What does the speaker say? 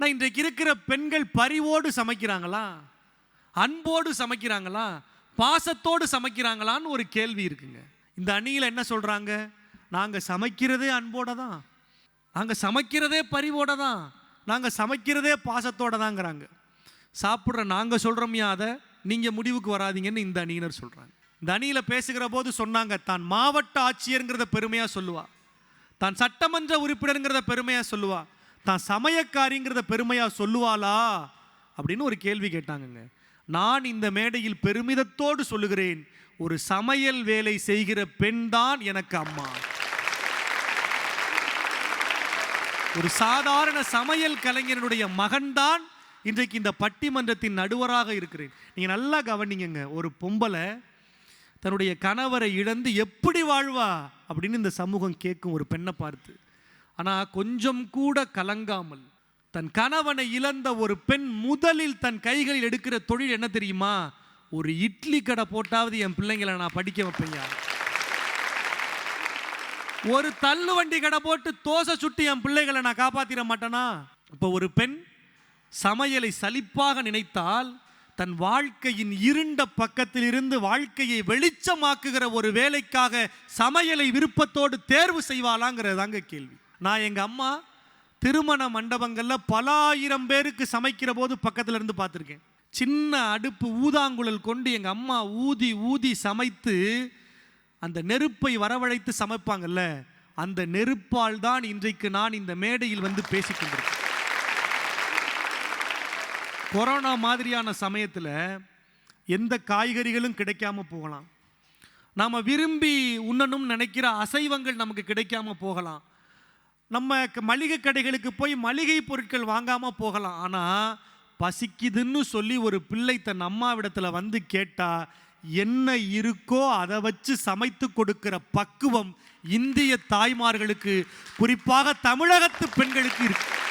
நான் இன்றைக்கு இருக்கிற பெண்கள் பரிவோடு சமைக்கிறாங்களா, அன்போடு சமைக்கிறாங்களா, பாசத்தோடு சமைக்கிறாங்களான்னு ஒரு கேள்வி இருக்குங்க. இந்த அணியில் என்ன சொல்றாங்க? நாங்க சமைக்கிறதே அன்போட தான், நாங்க சமைக்கிறதே பரிவோட தான், நாங்க சமைக்கிறதே பாசத்தோட தாங்கிறாங்க. சாப்பிட்ற நாங்க சொல்றோம்யா, அதை நீங்க முடிவுக்கு வராதீங்கன்னு இந்த அணியினர் சொல்றாங்க. இந்த அணியில பேசுகிற போது சொன்னாங்க, தான் மாவட்ட ஆட்சியர்ங்கிறத பெருமையா சொல்லுவா, தான் சட்டமன்ற உறுப்பினர்ங்கிறத பெருமையா சொல்லுவா, தான் சமயக்காரிங்கிறத பெருமையா சொல்லுவாளா அப்படின்னு ஒரு கேள்வி கேட்டாங்க. நான் இந்த மேடையில் பெருமிதத்தோடு சொல்லுகிறேன், ஒரு சமையல் வேலை செய்கிற பெண் தான் எனக்கு அம்மா. ஒரு சாதாரண சமையல் கலைஞனுடைய மகன்தான் இன்றைக்கு இந்த பட்டிமன்றத்தின் நடுவராக இருக்கிறேன். நீங்க நல்லா கவனிங்க, ஒரு பொம்பளை தன்னுடைய கணவரை இழந்து எப்படி வாழ்வா அப்படின்னு இந்த சமூகம் கேட்கும் ஒரு பெண்ணை பார்த்து. ஆனால் கொஞ்சம் கூட கலங்காமல் தன் கணவனை இழந்த ஒரு பெண் முதலில் தன் கைகளில் எடுக்கிற தொழில் என்ன தெரியுமா? ஒரு இட்லி கடை போட்டாவது என் பிள்ளைங்களை நான் படிக்க வைப்பேங்க, ஒரு தள்ளு வண்டி கடை போட்டு தோசை சுட்டி என் பிள்ளைகளை நான் காப்பாற்றிட மாட்டேனா? இப்போ ஒரு பெண் சமையலை சலிப்பாக நினைத்தால் தன் வாழ்க்கையின் இருண்ட பக்கத்தில் இருந்து வாழ்க்கையை வெளிச்சமாக்குகிற ஒரு வேலைக்காக சமையலை விருப்பத்தோடு தேர்வு செய்வாளாங்கிறது தாங்க கேள்வி. நான் எங்கள் அம்மா திருமண மண்டபங்களில் பல ஆயிரம் பேருக்கு சமைக்கிற போது பக்கத்தில் இருந்து பார்த்துருக்கேன். சின்ன அடுப்பு ஊதாங்குழல் கொண்டு எங்கள் அம்மா ஊதி ஊதி சமைத்து அந்த நெருப்பை வரவழைத்து சமைப்பாங்கல்ல, அந்த நெருப்பால் தான் இன்றைக்கு நான் இந்த மேடையில் வந்து பேசிக்கொண்டிருக்கேன். கொரோனா மாதிரியான சமயத்தில் எந்த காய்கறிகளும் கிடைக்காம போகலாம், நாம் விரும்பி உண்ணணும் நினைக்கிற அசைவங்கள் நமக்கு கிடைக்காம போகலாம், நம்ம மளிகை கடைகளுக்கு போய் மளிகை பொருட்கள் வாங்காமல் போகலாம். ஆனால் பசிக்குதுன்னு சொல்லி ஒரு பிள்ளை தன் அம்மாவிடத்தில் வந்து கேட்டால் என்ன இருக்கோ அதை வச்சு சமைத்து கொடுக்கிற பக்குவம் இந்திய தாய்மார்களுக்கு, குறிப்பாக தமிழகத்து பெண்களுக்கு இருக்கு.